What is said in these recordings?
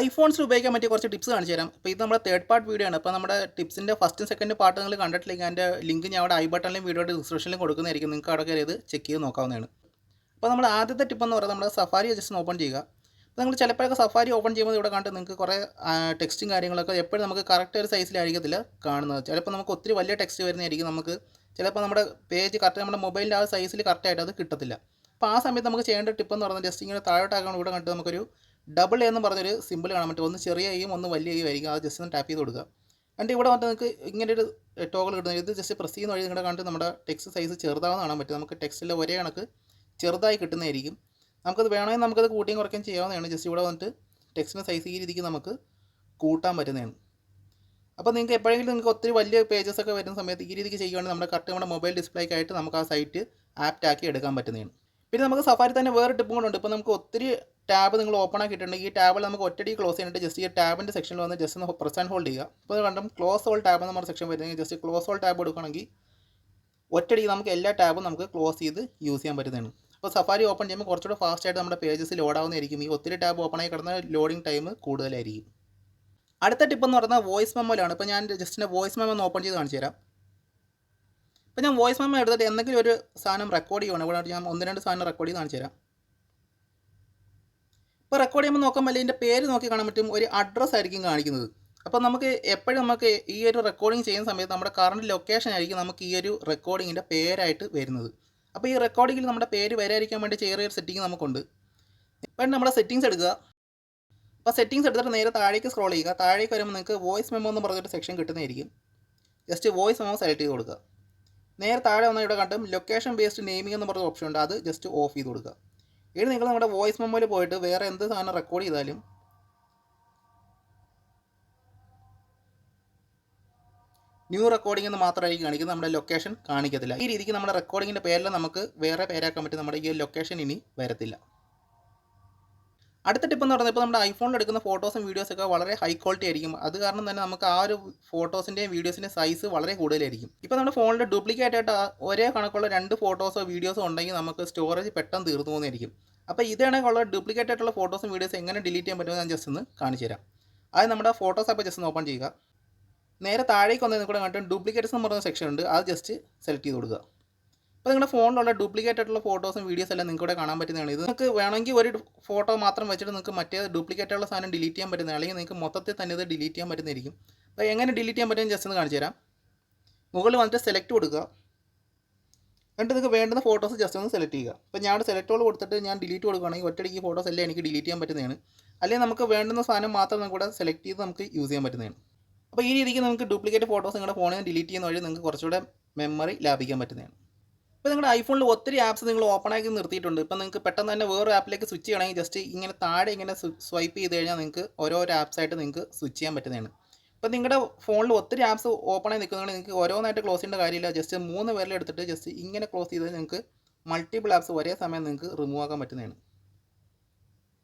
ഐഫോൺസിൽ ഉപയോഗിക്കാൻ പറ്റിയ കുറച്ച് ടിപ്സ് കാണിച്ചു തരാം. ഇപ്പോൾ ഇത് നമ്മുടെ തേർഡ് പാർട്ട് വീഡിയോ ആണ്. അപ്പോൾ നമ്മുടെ ടിപ്സിൻ്റെ ഫസ്റ്റും സെക്കൻഡ് പാർട്ട് നിങ്ങൾ കണ്ടിട്ടില്ലെങ്കിൽ അതിൻ്റെ ലിങ്ക് ഞാൻ അവിടെ ഐ ബട്ടണിലും വീഡിയോയുടെ ഡിസ്ക്രിപ്ഷനിലും കൊടുക്കുന്നതായിരിക്കും. നിങ്ങൾക്ക് അവിടെ കയറി ഇത് ചെക്ക് ചെയ്ത് നോക്കാവുന്നതാണ്. അപ്പോൾ നമ്മൾ ആദ്യത്തെ ടിപ്പ് എന്ന് പറയുന്നത് നമ്മുടെ സഫാരി ജസ്റ്റ് ഓപ്പൺ ചെയ്യുക. അപ്പോൾ നിങ്ങൾ ചിലപ്പോഴൊക്കെ സഫാരി ഓപ്പൺ ചെയ്യുമ്പോൾ ഇവിടെ കണ്ടിട്ട് നിങ്ങൾക്ക് കുറേ ടെക്സ്റ്റും കാര്യങ്ങളൊക്കെ എപ്പോഴും നമുക്ക് കറക്റ്റ് ഒരു സൈസിലായിരിക്കത്തില്ല കാണുന്നത്. ചിലപ്പോൾ നമുക്ക് ഒത്തിരി വലിയ ടെക്സ്റ്റ് വരുന്നതായിരിക്കും. നമുക്ക് ചിലപ്പോൾ നമ്മുടെ പേജ് കറക്റ്റ് നമ്മുടെ മൊബൈലിൻ്റെ ആ സൈസിൽ കറക്റ്റായിട്ട് അത് കിട്ടത്തില്ല. അപ്പോൾ ആ സമയത്ത് നമുക്ക് ചെയ്യേണ്ട ടിപ്പ് എന്ന് പറയുന്നത് ജസ്റ്റ് ഇങ്ങനെ താഴോട്ടാക്കണം. ഇവിടെ കണ്ടിട്ട് നമുക്കൊരു ഡബിൾ എന്ന് പറഞ്ഞൊരു സിമ്പിൾ കാണാൻ പറ്റും. ഒന്ന് ചെറിയ ഐയും ഒന്ന് വലിയ ഐയും ആയിരിക്കും. അത് ജസ്റ്റ് ഒന്ന് ടാപ്പ് ചെയ്ത് കൊടുക്കുക. എന്നിട്ട് ഇവിടെ വന്നിട്ട് നിങ്ങൾക്ക് ഇങ്ങനെ ഒരു ടോഗിൾ കിട്ടുന്നത് ഇത് ജസ്റ്റ് പ്രസ് ചെയ്യുന്ന വഴി നിങ്ങളുടെ കണ്ടിട്ട് നമ്മുടെ ടെക്സ്റ്റ് സൈസ് ചെറുതാവുന്ന കാണാൻ പറ്റും. നമുക്ക് ടെക്സ്റ്റിലെ ഒരേ കണക്ക് ചെറുതായി കിട്ടുന്നതായിരിക്കും. നമുക്കത് വേണമെങ്കിൽ നമുക്കത് കൂട്ടിയും കുറയ്ക്കുകയും ചെയ്യാവുന്നതാണ്. ജസ്റ്റ് ഇവിടെ വന്നിട്ട് ടെക്സ്റ്റിൻ്റെ സൈസ് ഈ രീതിക്ക് നമുക്ക് കൂട്ടാൻ പറ്റുന്നതാണ്. അപ്പോൾ നിങ്ങൾക്ക് എപ്പോഴെങ്കിലും നിങ്ങൾക്ക് ഒത്തിരി വലിയ പേജസ് ഒക്കെ വരുന്ന സമയത്ത് ഈ രീതിക്ക് ചെയ്യുകയാണെങ്കിൽ നമ്മുടെ കറക്റ്റ് നമ്മുടെ മൊബൈൽ ഡിസ്പ്ലേക്കായിട്ട് നമുക്ക് ആ സൈറ്റ് ആപ്റ്റാക്കി എടുക്കാൻ പറ്റുന്നതാണ്. പിന്നെ നമുക്ക് സഫാരി തന്നെ വേറെ ടിപ്പും കൂടെ ഉണ്ട്. ഇപ്പോൾ നമുക്ക് ഒത്തിരി ടാബ് നിങ്ങൾ ഓപ്പൺ ആക്കിയിട്ടുണ്ടെങ്കിൽ ഈ ടാബിൽ നമുക്ക് ഒറ്റടി ക്ലോസ് ചെയ്യാനായിട്ട് ജസ്റ്റ് ഈ ടാബിൻ്റെ സെക്ഷനിൽ വന്ന് ജസ്റ്റ് ഒന്ന് പ്രസ് ആൻഡ് ഹോൾഡ് ചെയ്യുക. ഇപ്പോൾ കണ്ടും ക്ലോസ് ഓൾ ടാബ് എന്ന് പറഞ്ഞ സെക്ഷൻ വരുന്നെങ്കിൽ ജസ്റ്റ് ക്ലോസ് ഓൾ ടാബ് എടുക്കുകയാണെങ്കിൽ ഒറ്റടി നമുക്ക് എല്ലാ ടാബും നമുക്ക് ക്ലോസ് ചെയ്ത് യൂസ് ചെയ്യാൻ പറ്റുന്നതാണ്. അപ്പോൾ സഫാരി ഓപ്പൺ ചെയ്യുമ്പോൾ കുറച്ചുകൂടെ ഫാസ്റ്റായിട്ട് നമ്മുടെ പേജസ് ലോഡാവുന്നതായിരിക്കും. ഈ ഒത്തിരി ടാബ് ഓപ്പൺ ആയി കിടന്ന ലോഡിംഗ് ടൈം കൂടുതലായിരിക്കും. അടുത്ത ടിപ്പ് എന്ന് പറയുന്നത് വോയിസ് മെമ്മോയിലാണ്. ഇപ്പോൾ ഞാൻ ജസ്റ്റ് വോയിസ് മെമ്മോ ഒന്ന് ഓപ്പൺ ചെയ്ത് കാണിച്ചു തരാം. ഇപ്പോൾ ഞാൻ വോയിസ് മെമ്മോ എടുത്തിട്ട് എന്തെങ്കിലും ഒരു സാധനം റെക്കോർഡ് ചെയ്യുകയാണ്. ഇവിടെ ഞാൻ 1-2 സാധനം റെക്കോർഡ് ചെയ്ത് കാണിച്ചു തരാം. ഇപ്പോൾ റെക്കോർഡ് ചെയ്യുമ്പോൾ നോക്കുമ്പോൾ അല്ലെങ്കിൽ ഇതിൻ്റെ പേര് നോക്കി കാണാൻ പറ്റും. ഒരു അഡ്രസ്സ് ആയിരിക്കും കാണിക്കുന്നത്. അപ്പോൾ നമുക്ക് എപ്പോഴും നമുക്ക് ഈ ഒരു റെക്കോർഡിങ് ചെയ്യുന്ന സമയത്ത് നമ്മുടെ കറണ്ട് ലൊക്കേഷൻ ആയിരിക്കും നമുക്ക് ഈ ഒരു റെക്കോർഡിങ്ങിൻ്റെ പേരായിട്ട് വരുന്നത്. അപ്പോൾ ഈ റെക്കോർഡിങ്ങിൽ നമ്മുടെ പേര് വരാതിരിക്കാൻ വേണ്ടി ചെറിയൊരു സെറ്റിംഗ് നമുക്കുണ്ട്. ഇപ്പോൾ നമ്മുടെ സെറ്റിങ്സ് എടുക്കുക. അപ്പോൾ സെറ്റിങ്സ് എടുത്തിട്ട് നേരെ താഴേക്ക് സ്ക്രോൾ ചെയ്യുക. താഴേക്ക് വരുമ്പോൾ നിങ്ങൾക്ക് വോയിസ് മെമ്മോ എന്ന് പറഞ്ഞൊരു സെക്ഷൻ കിട്ടുന്നതായിരിക്കും. ജസ്റ്റ് വോയിസ് മെമ്മോ സെലക്ട് ചെയ്ത് കൊടുക്കുക. നേരെ താഴെ വന്നാൽ ഇവിടെ കണ്ടും ലൊക്കേഷൻ ബേസ്ഡ് നെയിമിംഗ് എന്ന് പറഞ്ഞ ഓപ്ഷൻ ഉണ്ട്. അത് ജസ്റ്റ് ഓഫ് ചെയ്ത് കൊടുക്കുക. ഇനി നിങ്ങൾ നമ്മുടെ വോയിസ് മെമ്മോയിൽ പോയിട്ട് വേറെ എന്ത് സാധനം റെക്കോർഡ് ചെയ്താലും ന്യൂ റെക്കോർഡിംഗ് എന്ന് മാത്രമായിരിക്കും കാണിക്കുന്നത്. നമ്മുടെ ലൊക്കേഷൻ കാണിക്കത്തില്ല. ഈ രീതിക്ക് നമ്മുടെ റെക്കോർഡിങ്ങിൻ്റെ പേരിൽ നമുക്ക് വേറെ പേരാക്കാൻ പറ്റും. നമ്മുടെ ഈ ലൊക്കേഷൻ ഇനി വരത്തില്ല. അടുത്ത ടിപ്പ് എന്ന് പറയുന്നത് ഇപ്പോൾ നമ്മുടെ ഐഫോണിൽ എടുക്കുന്ന ഫോട്ടോസും വീഡിയോസൊക്കെ വളരെ ഹൈ ക്വാളിറ്റി ആയിരിക്കും. അത് കാരണം തന്നെ നമുക്ക് ആ ഒരു ഫോട്ടോസിൻ്റെയും വീഡിയോസിൻ്റെയും സൈസ് വളരെ കൂടുതലായിരിക്കും. ഇപ്പോൾ നമ്മുടെ ഫോണിൽ ഡ്യൂപ്ലിക്കേറ്റ് ആയിട്ട് ഒരേ കണക്കുള്ള 2 ഫോട്ടോസോ വീഡിയോസോ ഉണ്ടെങ്കിൽ നമുക്ക് സ്റ്റോറേജ് പെട്ടെന്ന് തീർന്നു പോകുന്നതായിരിക്കും. അപ്പോൾ ഇതാണെങ്കിലുള്ള ഡ്യൂപ്ലിക്കേറ്റ് ആയിട്ടുള്ള ഫോട്ടോസും വീഡിയോസും എങ്ങനെ ഡിലീറ്റ് ചെയ്യാൻ പറ്റുമെന്ന് ഞാൻ ജസ്റ്റ് ഒന്ന് കാണിച്ചു തരാം. അത് നമ്മുടെ ഫോട്ടോസ് ആപ്പ് ജസ്റ്റ് ഒന്ന് ഓപ്പൺ ചെയ്യുക. നേരെ താഴേക്ക് വന്നതിന് കൂടെ കണ്ടിട്ട് ഡ്യൂപ്ലിക്കേറ്റ്സ് എന്ന് പറയുന്ന സെക്ഷൻ ഉണ്ട്. അത് ജസ്റ്റ് സെലക്ട് ചെയ്ത് കൊടുക്കുക. അപ്പോൾ നിങ്ങളുടെ ഫോണിലുള്ള ഡ്യൂപ്ലിക്കേറ്റ് ആയിട്ടുള്ള ഫോട്ടോസും വീഡിയോസ് എല്ലാം നിങ്ങൾക്ക് ഇവിടെ കാണാൻ പറ്റുന്നതാണ്. ഇത് നിങ്ങൾക്ക് വേണമെങ്കിൽ ഒരു ഫോട്ടോ മാത്രം വെച്ചിട്ട് നിങ്ങൾക്ക് മറ്റേ ഡ്യൂപ്ലിക്കേറ്റ് ആയിട്ടുള്ള സാധനം ഡിലീറ്റ് ചെയ്യാൻ പറ്റുന്നത്, അല്ലെങ്കിൽ നിങ്ങൾക്ക് മൊത്തത്തിൽ തന്നെ ഇത് ഡിലീറ്റ് ചെയ്യാൻ പറ്റുന്നതായിരിക്കും. അപ്പോൾ എങ്ങനെ ഡിലീറ്റ് ചെയ്യാൻ പറ്റുമെന്ന് ജസ്റ്റ് ഒന്ന് കാണിച്ചു തരാം. മുകളിൽ വന്നിട്ട് സെലക്ട് കൊടുക്കുക. എന്നിട്ട് നിങ്ങൾക്ക് വേണ്ടുന്ന ഫോട്ടോസ് ജസ്റ്റ് ഒന്ന് സെലക്ട് ചെയ്യുക. അപ്പോൾ ഞാൻ സെലക്ട് ഓൾ കൊടുത്തിട്ട് ഞാൻ ഡിലീറ്റ് കൊടുക്കുകയാണെങ്കിൽ ഒറ്റയടിക്ക് ഫോട്ടോസ് എല്ലാം എനിക്ക് ഡിലീറ്റ് ചെയ്യാൻ പറ്റുന്നതാണ്. അല്ലെങ്കിൽ നമുക്ക് വേണ്ടുന്ന സാധനം മാത്രം നമുക്ക് ഇവിടെ സെലക്ട് ചെയ്ത് നമുക്ക് യൂസ് ചെയ്യാൻ പറ്റുന്നതാണ്. അപ്പോൾ ഈ രീതിക്ക് നിങ്ങൾക്ക് ഡ്യൂപ്ലിക്കേറ്റ് ഫോട്ടോസ് നിങ്ങളുടെ ഫോണിൽ നിന്ന് ഡിലീറ്റ് ചെയ്യുന്ന വഴി നിങ്ങൾക്ക് കുറച്ചുകൂടെ മെമ്മറി ലാഭിക്കാൻ പറ്റുന്നതാണ്. ഇപ്പോൾ നിങ്ങളുടെ ഐഫോണിൽ ഒത്തിരി ആപ്സ് നിങ്ങൾ ഓപ്പൺ ആക്കി നിർത്തിയിട്ടുണ്ട്. ഇപ്പോൾ നിങ്ങൾക്ക് പെട്ടെന്ന് തന്നെ വേറൊരു ആപ്പിലേക്ക് സ്വിച്ച് ചെയ്യണമെങ്കിൽ ജസ്റ്റ് ഇങ്ങനെ താഴെ ഇങ്ങനെ സ്വൈപ്പ് ചെയ്ത് കഴിഞ്ഞാൽ നിങ്ങൾക്ക് ഓരോരോ ആപ്സായിട്ട് നിങ്ങൾക്ക് സ്വിച്ച് ചെയ്യാൻ പറ്റുന്നതാണ്. ഇപ്പോൾ നിങ്ങളുടെ ഫോണിൽ ഒത്തിരി ആപ്സ് ഓപ്പൺ ആയി നിൽക്കുന്നതുകൊണ്ട് നിങ്ങൾക്ക് ഓരോന്നായിട്ട് ക്ലോസ് ചെയ്യേണ്ട കാര്യമില്ല. ജസ്റ്റ് 3 വിരലെടുത്തിട്ട് ജസ്റ്റ് ഇങ്ങനെ ക്ലോസ് ചെയ്താൽ നിങ്ങൾക്ക് മൾട്ടിപ്പിൾ ആപ്സ് ഒരേ സമയം നിങ്ങൾക്ക് റിമൂവ് ആക്കാൻ പറ്റുന്നതാണ്.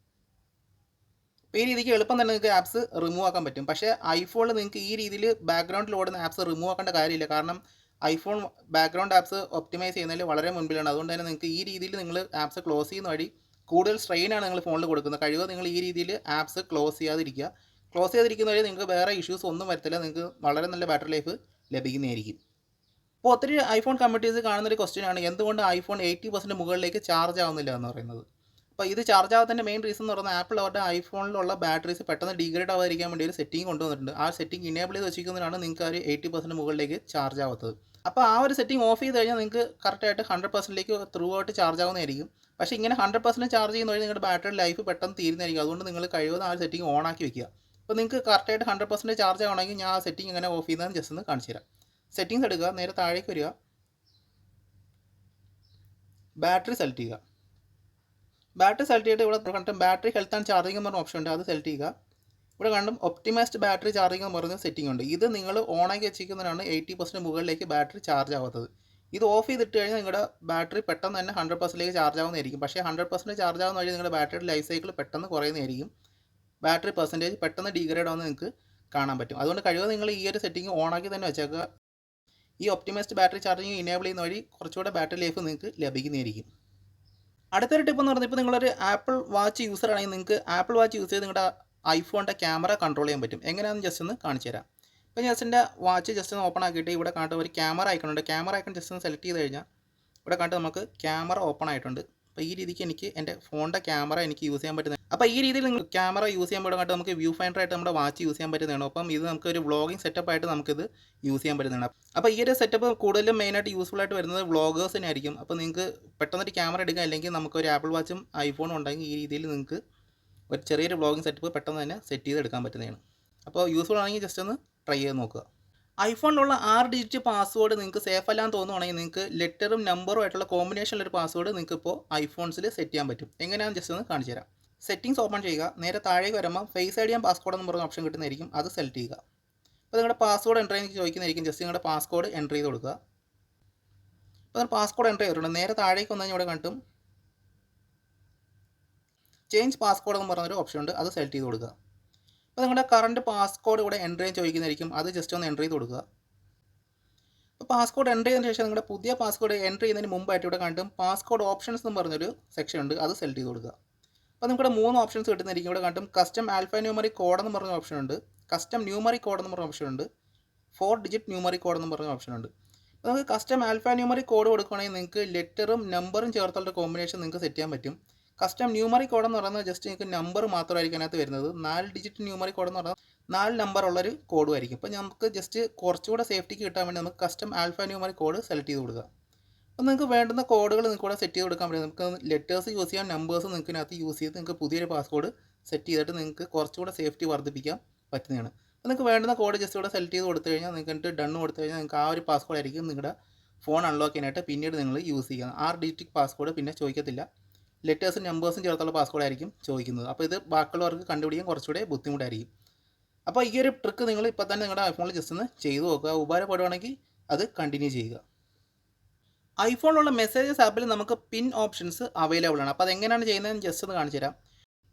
അപ്പോൾ ഈ രീതിക്ക് എളുപ്പം തന്നെ നിങ്ങൾക്ക് ആപ്സ് റിമൂവ് ആക്കാൻ പറ്റും. പക്ഷേ ഐഫോണിൽ നിങ്ങൾക്ക് ഈ രീതിയിൽ ബാക്ക്ഗ്രൗണ്ടിൽ ഓടുന്ന ആപ്സ് റിമൂവ് ആക്കേണ്ട കാര്യമില്ല. കാരണം ഐഫോൺ ബാക്ക്ഗ്രൗണ്ട് ആപ്സ് ഒപ്റ്റിമൈസ് ചെയ്യുന്നതിൽ വളരെ മുൻപിലാണ്. അതുകൊണ്ട് തന്നെ നിങ്ങൾക്ക് ഈ രീതിയിൽ നിങ്ങൾ ആപ്സ് ക്ലോസ് ചെയ്യുന്ന വഴി കൂടുതൽ സ്ട്രെയിനാണ് നിങ്ങൾ ഫോണിൽ കൊടുക്കുന്നത്. കഴിയുമോ നിങ്ങൾ ഈ രീതിയിൽ ആപ്സ് ക്ലോസ് ചെയ്യാതിരിക്കുക. ക്ലോസ് ചെയ്തിരിക്കുന്ന വഴി നിങ്ങൾക്ക് വേറെ ഇഷ്യൂസ് ഒന്നും വരത്തില്ല. നിങ്ങൾക്ക് വളരെ നല്ല ബാറ്ററി ലൈഫ് ലഭിക്കുന്നതായിരിക്കും. അപ്പോൾ ഒത്തിരി ഐഫോൺ കമ്മ്യൂണിറ്റീസ് കാണുന്നൊരു ക്വസ്റ്റ്യനാണ് എന്തുകൊണ്ട് ഐഫോൺ 80% മുകളിലേക്ക് ചാർജ് ആവുന്നില്ല എന്ന് പറയുന്നത്. അപ്പോൾ ഇത് ചാർജ് ആവാത്തതിൻ്റെ മെയിൻ റീസൺ എന്ന് പറയുന്നത് ആപ്പിൾ അവരുടെ ഐഫോണിലുള്ള ബാറ്ററീസ് പെട്ടെന്ന് ഡീഗ്രേഡ് ആവാതിരിക്കാൻ വേണ്ടി ഒരു സെറ്റിംഗ് കൊണ്ടുവന്നിട്ടുണ്ട്. ആ സെറ്റിംഗ് ഇനേബിൾ ചെയ്ത് വെച്ചിരിക്കുന്നതിനാണ് നിങ്ങൾക്ക് ഒരു 80% മുകളിലേക്ക് ചാർജ് ആവാത്തത്. അപ്പോൾ ആ ഒരു സെറ്റിംഗ് ഓഫ് ചെയ്ത് കഴിഞ്ഞാൽ നിങ്ങൾക്ക് കറക്റ്റായിട്ട് 100%ലേക്ക് ത്രൂ ഔട്ട് ചാർജ് ആവുന്നതായിരിക്കും. പക്ഷേ ഇങ്ങനെ 100% ചാർജ് ചെയ്യുന്ന വഴി നിങ്ങളുടെ ബാറ്ററി ലൈഫ് പെട്ടെന്ന് തീരുന്നതായിരിക്കും. അതുകൊണ്ട് നിങ്ങൾ കഴിയുന്ന ആ ഒരു സെറ്റിംഗ് ഓൺ ആക്കി വെക്കുക. അപ്പോൾ നിങ്ങൾക്ക് കറക്റ്റായിട്ട് 100% ചാർജ് ആവണമെങ്കിൽ ഞാൻ ആ സെറ്റിംഗ് എങ്ങനെ ഓഫ് ചെയ്യുന്നതെന്ന് ജസ്റ്റ് ഒന്ന് കാണിച്ചു തരാം. സെറ്റിംഗ്സ് എടുക്കുക. നേരെ താഴേക്ക് വരിക. ബാറ്ററി സെലക്ട് ചെയ്യുക. ബാറ്ററി സെലക്ട് ചെയ്തിട്ട് ഇവിടെ കണ്ടും ബാറ്ററി ഹെൽത്ത് ആൻഡ് ചാർജിംഗ് എന്ന് പറഞ്ഞ ഓപ്ഷൻ ഉണ്ട്. അത് സെലക്ട് ചെയ്യുക. ഇവിടെ കണ്ടും ഒപ്റ്റിമൈസ്ഡ് ബാറ്ററി ചാർജിംഗ് എന്ന് പറയുന്ന സെറ്റിംഗ് ഉണ്ട്. ഇത് നിങ്ങൾ ഓണാക്കി വെച്ചിരിക്കുന്നതിനാണ് 80% മുകളിലേക്ക് ബാറ്ററി ചാർജ് ആവാത്തത്. ഇത് ഓഫ് ചെയ്തിട്ട് കഴിഞ്ഞാൽ നിങ്ങളുടെ ബാറ്ററി പെട്ടെന്ന് തന്നെ 100%ലേക്ക് ചാർജ് ആവുന്നതായിരിക്കും. പക്ഷേ 100% ചാർജ് ആവുന്ന വഴി നിങ്ങളുടെ ബാറ്ററിയുടെ ലൈഫ് സൈക്കിൾ പെട്ടെന്ന് കുറയുന്നതായിരിക്കും. ബാറ്ററി പെർസെൻറ്റേജ് പെട്ടെന്ന് ഡീഗ്രേഡ് ആവുന്നത് നിങ്ങൾക്ക് കാണാൻ പറ്റും. അതുകൊണ്ട് കഴിയുമോ നിങ്ങൾ ഈ ഒരു സെറ്റിംഗ് ഓണാക്കി തന്നെ വെച്ചേക്കുക. ഈ ഒപ്റ്റിമൈസ്ഡ് ബാറ്ററി ചാർജിങ് ഇനേബിൾ ചെയ്യുന്ന വഴി കുറച്ചുകൂടെ ബാറ്ററി ലൈഫ് നിങ്ങൾക്ക് ലഭിക്കുന്നതായിരിക്കും. അടുത്തൊരു ടിപ്പ് എന്ന് പറഞ്ഞാൽ ഇപ്പോൾ നിങ്ങളൊരു ആപ്പിൾ വാച്ച് യൂസർ ആണെങ്കിൽ നിങ്ങൾക്ക് ആപ്പിൾ വാച്ച് യൂസ് ചെയ്ത് നിങ്ങളുടെ ഐഫോണിൻ്റെ ക്യാമറ കൺട്രോൾ ചെയ്യാൻ പറ്റും. എങ്ങനെയാണെന്ന് ജസ്റ്റ് ഒന്ന് കാണിച്ചു തരാം. ഇപ്പോൾ ജസ്റ്റ് എൻ്റെ വാച്ച് ജസ്റ്റ് ഒന്ന് ഓപ്പൺ ആക്കിയിട്ട് ഇവിടെ കാണുന്ന ഒരു ക്യാമറ ഐക്കണുണ്ട്. ക്യാമറ ഐക്കൺ ജസ്റ്റ് ഒന്ന് സെലക്ട് ചെയ്ത് കഴിഞ്ഞാൽ ഇവിടെ കണ്ടിട്ട് നമുക്ക് ക്യാമറ ഓപ്പൺ ആയിട്ടുണ്ട്. അപ്പോൾ ഈ രീതിക്ക് എനിക്ക് എൻ്റെ ഫോണിൻ്റെ ക്യാമറ എനിക്ക് യൂസ് ചെയ്യാൻ പറ്റുന്നത്. അപ്പോൾ ഈ രീതിയിൽ നിങ്ങൾ ക്യാമറ യൂസ് ചെയ്യുമ്പോൾ കണ്ടിട്ട് നമുക്ക് വ്യൂ ഫൈൻഡർ ആയിട്ട് നമ്മുടെ വാച്ച് യൂസ് ചെയ്യാൻ പറ്റുന്നതാണ്. അപ്പം ഇത് നമുക്ക് ഒരു വ്ളോഗിങ് സെറ്റപ്പ് ആയിട്ട് നമുക്കിത് യൂസ് ചെയ്യാൻ പറ്റുന്നതാണ്. അപ്പോൾ ഈ ഒരു സെറ്റപ്പ് കൂടുതലും മെയിനായിട്ട് യൂസ്ഫുൾ ആയിട്ട് വരുന്നത് വ്ളോഗേഴ്സിനായിരിക്കും. അപ്പോൾ നിങ്ങൾക്ക് പെട്ടെന്നൊരു ക്യാമറ എടുക്കുക, അല്ലെങ്കിൽ നമുക്കൊരു ആപ്പിൾ വാച്ചും ഐഫോണും ഉണ്ടെങ്കിൽ ഈ രീതിയിൽ നിങ്ങൾക്ക് ഒരു ചെറിയൊരു വ്ളോഗിങ് സെറ്റപ്പ് പെട്ടെന്ന് തന്നെ സെറ്റ് ചെയ്ത് എടുക്കാൻ പറ്റുന്നതാണ്. അപ്പോൾ യൂസ്ഫുൾ ആണെങ്കിൽ ജസ്റ്റ് ഒന്ന് ട്രൈ ചെയ്ത് നോക്കുക. ഐഫോണിലുള്ള 6 ഡിജിറ്റ് പാസ്വേഡ് നിങ്ങൾക്ക് സേഫ് അല്ലാന്ന് തോന്നുവാണെങ്കിൽ നിങ്ങൾക്ക് ലെറ്ററും നമ്പറും ആയിട്ടുള്ള കോമ്പിനേഷനിലൊരു പാസ്വേഡ് നിങ്ങൾക്ക് ഇപ്പോൾ ഐഫോൺസിൽ സെറ്റ് ചെയ്യാൻ പറ്റും. എങ്ങനെയാണെന്ന് ജസ്റ്റ് ഒന്ന് കാണിച്ചു തരാം. സെറ്റിംഗ്സ് ഓപ്പൺ ചെയ്യുക. നേരെ താഴേക്ക് വരുമ്പോൾ face I D and passcode എന്ന് പറഞ്ഞ ഓപ്ഷൻ കിട്ടുന്നതായിരിക്കും. അത് സെലക്ട് ചെയ്യുക. അപ്പോൾ നിങ്ങളുടെ പാസ്വേഡ് എൻ്റർ ചെയ്യാൻ ചോദിക്കുന്നതായിരിക്കും. ജസ്റ്റ് നിങ്ങളുടെ പാസ്കോഡ് എൻ്റർ ചെയ്ത് കൊടുക്കുക. അപ്പോൾ നിങ്ങൾ പാസ്കോഡ് എൻ്റർ ചെയ്തിട്ടുണ്ട്. നേരെ താഴേക്ക് വന്നു കഴിഞ്ഞാൽ ഇവിടെ കണ്ടും ചേഞ്ച് പാസ്കോഡ് എന്ന് പറഞ്ഞൊരു ഓപ്ഷൻ ഉണ്ട്. അത് സെലക്ട് ചെയ്ത് കൊടുക്കുക. അപ്പോൾ നിങ്ങളുടെ കറണ്ട് പാസ്കോഡ് ഇവിടെ എൻ്റർ ചെയ്യാൻ ചോദിക്കുന്നതായിരിക്കും. അത് ജസ്റ്റ് ഒന്ന് എൻ്റർ ചെയ്ത് കൊടുക്കുക. അപ്പോൾ പാസ്കോഡ് എൻ്റർ ചെയ്തതിന് ശേഷം നിങ്ങളുടെ പുതിയ പാസ്കോഡ് എൻ്റർ ചെയ്യുന്നതിന് മുമ്പായിട്ട് ഇവിടെ കണ്ടും പാസ്കോഡ് ഓപ്ഷൻസ് എന്ന് പറഞ്ഞൊരു സെക്ഷൻ ഉണ്ട്. അത് സെലക്ട് ചെയ്ത് കൊടുക്കുക. അപ്പോൾ നിങ്ങളുടെ 3 ഓപ്ഷൻസ് കിട്ടുന്നതായിരിക്കും. ഇവിടെ കണ്ടും കസ്റ്റം ആൽഫ ന്യൂമറിക് കോഡ് എന്ന് പറഞ്ഞ ഓപ്ഷൻ ഉണ്ട്, കസ്റ്റം ന്യൂമറിക് കോഡ് എന്ന് പറഞ്ഞ ഓപ്ഷൻ ഉണ്ട്, 4 ഡിജിറ്റ് ന്യൂമറിക് കോഡ് എന്ന് പറഞ്ഞ ഓപ്ഷൻ ഉണ്ട്. അപ്പോൾ നിങ്ങൾക്ക് കസ്റ്റം ആൽഫ ന്യൂമറിക് കോഡ് കൊടുക്കുകയാണെങ്കിൽ നിങ്ങൾക്ക് ലെറ്ററും നമ്പറും ചേർത്തുള്ള കോമ്പിനേഷൻ നിങ്ങൾക്ക് സെറ്റ് ചെയ്യാൻ പറ്റും. കസ്റ്റം ന്യൂമറിക് കോഡ് എന്ന് പറയുന്നത് ജസ്റ്റ് നിങ്ങൾക്ക് നമ്പർ മാത്രമായിരിക്കും അതിനകത്ത് വരുന്നത്. 4 ഡിജിറ്റ് ന്യൂമറിക് കോഡ് എന്ന് പറഞ്ഞാൽ 4 നമ്പർ ഉള്ളൊരു കോഡും ആയിരിക്കും. അപ്പോൾ നമുക്ക് ജസ്റ്റ് കുറച്ചുകൂടെ സേഫ്റ്റിക്ക് കിട്ടാൻ വേണ്ടി നമുക്ക് custom alpha numeric code select ചെയ്ത് കൊടുക്കുക. അപ്പോൾ നിങ്ങൾക്ക് വേണ്ടുന്ന കോഡുകൾ നിങ്ങൾക്ക് ഇവിടെ സെറ്റ് ചെയ്ത് കൊടുക്കാൻ പറ്റും. നമുക്ക് ലെറ്റേഴ്സ് യൂസ് ചെയ്യാം, നമ്പേഴ്സ് നിങ്ങൾക്ക് ഇതിനകത്ത് യൂസ് ചെയ്ത് നിങ്ങൾക്ക് പുതിയൊരു പാസ്കോഡ് സെറ്റ് ചെയ്തിട്ട് നിങ്ങൾക്ക് കുറച്ചുകൂടെ സേഫ്റ്റി വർദ്ധിപ്പിക്കാൻ പറ്റുന്നതാണ്. അപ്പോൾ നിങ്ങൾക്ക് വേണ്ടുന്ന കോഡ് ജസ്റ്റ് ഇവിടെ സെലക്ട് ചെയ്ത് കൊടുത്തു കഴിഞ്ഞാൽ നിങ്ങൾക്ക് ഡണ്ണ് കൊടുത്തു കഴിഞ്ഞാൽ നിങ്ങൾക്ക് ആ ഒരു പാസ്കോഡ് ആയിരിക്കും നിങ്ങളുടെ ഫോൺ അൺലോക്ക് ചെയ്യാനായിട്ട് പിന്നീട് നിങ്ങൾ യൂസ് ചെയ്യുക. 6 ഡിജിറ്റ് പാസ്കോഡ് പിന്നെ ചോദിക്കത്തില്ല. ലെറ്റേഴ്സും നമ്പേഴ്സും ചേർത്തുള്ള പാസ്കോഡ് ആയിരിക്കും ചോദിക്കുന്നത്. അപ്പോൾ ഇത് ബാക്കിയുള്ളവർക്ക് കണ്ടുപിടിക്കാൻ കുറച്ചുകൂടെ ബുദ്ധിമുട്ടായിരിക്കും. അപ്പോൾ ഈ ഒരു ട്രിക്ക് നിങ്ങൾ ഇപ്പോൾ തന്നെ നിങ്ങളുടെ ഐഫോണിൽ ജസ്റ്റ് ഒന്ന് ചെയ്തു നോക്കുക. ഉപകാരപ്പെടുവാണെങ്കിൽ അത് കണ്ടിന്യൂ ചെയ്യുക. ഐഫോണിലുള്ള മെസ്സേജസ് ആപ്പിൽ നമുക്ക് പിൻ ഓപ്ഷൻസ് അവൈലബിൾ ആണ്. അപ്പോൾ അതെങ്ങനെയാണ് ചെയ്യുന്നതെന്ന് ജസ്റ്റ് ഒന്ന് കാണിച്ചു തരാം.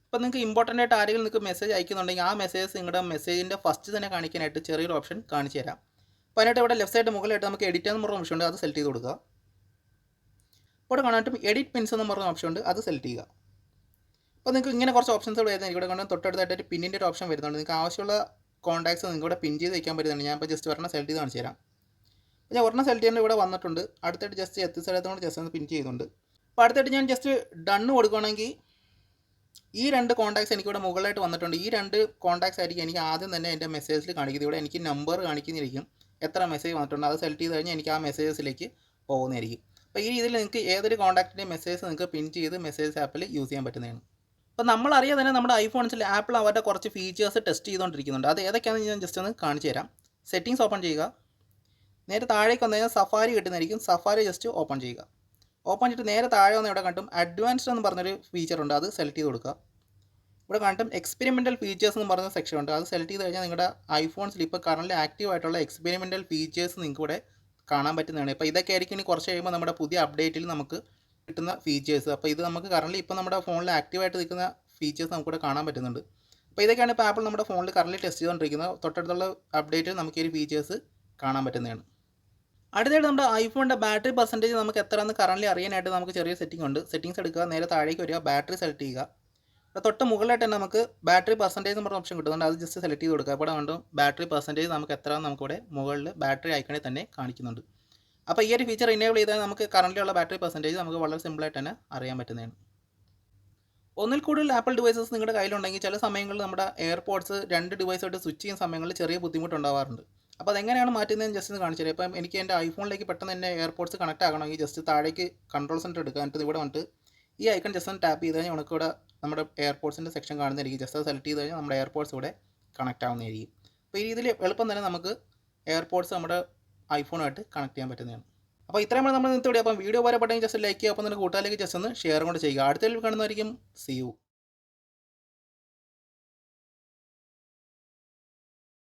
ഇപ്പോൾ നിങ്ങൾക്ക് ഇമ്പോർട്ടൻ്റ് ആയിട്ട് ആരെങ്കിലും നിങ്ങൾക്ക് മെസ്സേജ് അയക്കുന്നുണ്ടെങ്കിൽ ആ മെസ്സേജസ് നിങ്ങളുടെ മെസ്സേജിൻ്റെ ഫസ്റ്റ് തന്നെ കാണിക്കാനായിട്ട് ചെറിയൊരു ഓപ്ഷൻ കാണിച്ചു തരാം. അപ്പോൾ അതിനായിട്ട് ഇവിടെ ലെഫ്റ്റ് സൈഡ് മുകളിലായിട്ട് നമുക്ക് എഡിറ്റ് എന്ന് പറഞ്ഞ ഓപ്ഷൻ ഉണ്ട്. അത് സെലക്ട് ചെയ്ത് കൊടുക്കുക. ഇവിടെ കാണാനായിട്ടും എഡിറ്റ് പിൻസ് എന്ന് പറഞ്ഞ ഓപ്ഷൻ ഉണ്ട്. അത് സെലക്ട് ചെയ്യുക. അപ്പോൾ നിങ്ങൾക്ക് ഇങ്ങനെ കുറച്ച് ഓപ്ഷൻസ് ഇവിടെ വരുന്നത്. ഇവിടെ കാണാൻ തൊട്ടടുത്തായിട്ട് ഒരു പിന്നിൻ്റെ ഒരു ഓപ്ഷൻ വരുന്നുണ്ട്. നിങ്ങൾക്ക് ആവശ്യമുള്ള കോൺടാക്ട്സ് നിങ്ങൾക്ക് ഇവിടെ പിൻ ചെയ്ത് വയ്ക്കാൻ പറ്റുന്നുണ്ട്. ഞാൻ ഇപ്പോൾ ജസ്റ്റ് ഒരെണ്ണം സെലക്ട് ചെയ്ത് കാണിച്ചു തരാം. ഞാൻ ഒരെണ്ണം സെലക്ട് ചെയ്യുന്നത് ഇവിടെ വന്നിട്ടുണ്ട്. അടുത്തായിട്ട് ജസ്റ്റ് എത്തിസ്ഥലത്തോട് ജസ്റ്റ് ഒന്ന് പിൻ ചെയ്യുന്നുണ്ട്. അപ്പോൾ അടുത്തായിട്ട് ഞാൻ ജസ്റ്റ് ഡണ്ണ് കൊടുക്കുകയാണെങ്കിൽ ഈ 2 കോൺടാക്ട്സ് എനിക്കിവിടെ മുകളിലായിട്ട് വന്നിട്ടുണ്ട്. ഈ 2 കോൺടാക്ട്സ് ആയിരിക്കും എനിക്ക് ആദ്യം തന്നെ എൻ്റെ മെസ്സേജിൽ കാണിക്കുന്നത്. ഇവിടെ എനിക്ക് നമ്പർ കാണിക്കുന്നതായിരിക്കും എത്ര മെസ്സേജ് വന്നിട്ടുണ്ട്. അത് സെലക്ട് ചെയ്ത് കഴിഞ്ഞാൽ എനിക്ക് ആ മെസ്സേജസിലേക്ക് പോകുന്നതായിരിക്കും. അപ്പോൾ ഈ രീതിയിൽ നിങ്ങൾക്ക് ഏതൊരു കോൺടാക്റ്റിൻ്റെ മെസ്സേജ് നിങ്ങൾക്ക് പിൻ ചെയ്ത് മെസ്സേജ് ആപ്പിൽ യൂസ് ചെയ്യാൻ പറ്റുന്നതാണ്. അപ്പോൾ നമ്മളറിയാതെ തന്നെ നമ്മുടെ ഐഫോൺസിൽ ആപ്പിൾ അവരുടെ കുറച്ച് ഫീച്ചേഴ്സ് ടെസ്റ്റ് ചെയ്തുകൊണ്ടിരിക്കുന്നുണ്ട്. അത് ഏതൊക്കെയാണെന്ന് ഞാൻ ജസ്റ്റ് ഒന്ന് കാണിച്ചു തരാം. സെറ്റിംഗ്സ് ഓപ്പൺ ചെയ്യുക. നേരെ താഴേക്ക് വന്നു കഴിഞ്ഞാൽ സഫാരി കിട്ടുന്നതായിരിക്കും. സഫാരി ജസ്റ്റ് ഓപ്പൺ ചെയ്യുക. ഓപ്പൺ ചെയ്തിട്ട് നേരെ താഴെ വന്ന് ഇവിടെ കണ്ടും അഡ്വാൻസ്ഡ് എന്ന് പറഞ്ഞൊരു ഫീച്ചർ ഉണ്ട്. അത് സെലക്ട് ചെയ്ത് കൊടുക്കുക. ഇവിടെ കണ്ടും എക്സ്പെരിമെൻ്റൽ ഫീച്ചേഴ്സ് എന്ന് പറഞ്ഞ സെക്ഷൻ ഉണ്ട്. അത് സെലക്ട് ചെയ്ത് കഴിഞ്ഞാൽ നിങ്ങളുടെ ഐഫോൺസിൽ ഇപ്പോൾ കറൻറ്റ്ലി ആക്റ്റീവ് ആയിട്ടുള്ള എക്സ്പെരിമെൻ്റൽ ഫീച്ചേഴ്സ് നിങ്ങൾക്ക് ഇവിടെ കാണാൻ പറ്റുന്നതാണ്. ഇപ്പോൾ ഇതൊക്കെ ആയിരിക്കും ഇനി കുറച്ച് കഴിയുമ്പോൾ നമ്മുടെ പുതിയ അപ്ഡേറ്റിൽ നമുക്ക് കിട്ടുന്ന ഫീച്ചേഴ്സ്. അപ്പോൾ ഇത് നമുക്ക് കറൻറ്റ്ലി ഇപ്പോൾ നമ്മുടെ ഫോണിൽ ആക്റ്റീവായിട്ട് നിൽക്കുന്ന ഫീച്ചേഴ്സ് നമുക്കിവിടെ കാണാൻ പറ്റുന്നുണ്ട്. അപ്പോൾ ഇതൊക്കെയാണ് ഇപ്പോൾ ആപ്പിൾ നമ്മുടെ ഫോണിൽ കറൻറ്റ്ലി ടെസ്റ്റ് ചെയ്തുകൊണ്ടിരിക്കുന്നത്. തൊട്ടടുത്തുള്ള അപ്ഡേറ്റിൽ നമുക്ക് ഈ ഒരു ഫീച്ചേഴ്സ് കാണാൻ പറ്റുന്നതാണ്. അടുത്തായിട്ട് നമ്മുടെ ഐഫോണിൻ്റെ ബാറ്ററി പെർസെൻറ്റേജ് നമുക്ക് എത്രയെന്ന് കറൻറ്റ്ലി അറിയാനായിട്ട് നമുക്ക് ചെറിയ സെറ്റിംഗ് ഉണ്ട്. സെറ്റിംഗ്സ് എടുക്കുക. നേരെ താഴേക്ക് വരിക. ബാറ്ററി സെലക്ട് ചെയ്യുക. അപ്പോൾ തൊട്ട് മുകളിലായിട്ട് തന്നെ നമുക്ക് ബാറ്ററി പെർസെൻറ്റേജ് എന്ന് പറഞ്ഞ ഓപ്ഷൻ കിട്ടുന്നുണ്ട്. അത് ജസ്റ്റ് സെലക്ട് ചെയ്ത് കൊടുക്കുക. അപ്പോൾ കണ്ടും ബാറ്ററി പെർസെൻറ്റേജ് നമുക്ക് എത്രയെന്ന് നമുക്കിവിടെ മുകളിൽ ബാറ്ററി ഐക്കണിൽ തന്നെ കാണിക്കുന്നുണ്ട്. അപ്പോൾ ഈ ഒരു ഫീച്ചർ ഇനേബിൾ ചെയ്താൽ നമുക്ക് കറൻറ്റ്ലി ഉള്ള ബാറ്ററി പെർസെൻറ്റേജ് നമുക്ക് വളരെ സിമ്പിളായിട്ട് തന്നെ അറിയാൻ പറ്റുന്നതാണ്. ഒന്നിൽ കൂടുതൽ ആപ്പിൾ ഡിവൈസസ് നിങ്ങളുടെ കയ്യിലുണ്ടെങ്കിൽ ചില സമയങ്ങളിൽ നമ്മുടെ എയർപോഡ്സ് 2 ഡിവൈസായിട്ട് സ്വിച്ച് ചെയ്യുന്ന സമയങ്ങളിൽ ചെറിയ ബുദ്ധിമുട്ടുണ്ടാവാറുണ്ട്. അപ്പോൾ അതെങ്ങനെയാണ് മാറ്റുന്നതെന്ന് ജസ്റ്റ് ഒന്ന് കാണിച്ചു തരാം. ഇപ്പം എനിക്ക് എൻ്റെ ഐഫോണിലേക്ക് പെട്ടെന്ന് തന്നെ എയർപോഡ്സ് കണക്ട് ആകണമെങ്കിൽ ജസ്റ്റ് താഴേക്ക് കൺട്രോൾ സെൻറ്റർ എടുക്കുക. എന്നിട്ട് ഇവിടെ വന്നിട്ട് ഈ ഐക്കൺ ജസ്റ്റ് ഒന്ന് ടാപ്പ് ചെയ്ത് കഴിഞ്ഞാൽ നമുക്ക് ഇവിടെ നമ്മുടെ എയർപോഡ്സിൻ്റെ സെക്ഷൻ കാണുന്നതായിരിക്കും. ജസ്റ്റ് അത് സെലക്ട് ചെയ്ത് കഴിഞ്ഞാൽ നമ്മുടെ എയർപോഡ്സ് ഇവിടെ കണക്ട് ആവുന്നതായിരിക്കും. അപ്പോൾ ഈ രീതിയിൽ എളുപ്പം തന്നെ നമുക്ക് എയർപോഡ്സ് നമ്മുടെ ഐഫോണുമായിട്ട് കണക്ട് ചെയ്യാൻ പറ്റുന്നതാണ്. അപ്പോൾ ഇത്രയും നമ്മൾ ഇന്നത്തെ വീഡിയോ. അപ്പം വീഡിയോ ഉപകാരപ്പെട്ടെങ്കിൽ ജസ്റ്റ് ലൈക്ക് ചെയ്യുക. അപ്പം തന്നെ കൂട്ടുകാരിലേക്ക് ജസ്റ്റ് ഒന്ന് ഷെയർ കൊണ്ട് ചെയ്യുക. അടുത്ത വീഡിയോയിൽ കാണുന്നതായിരിക്കും. See you.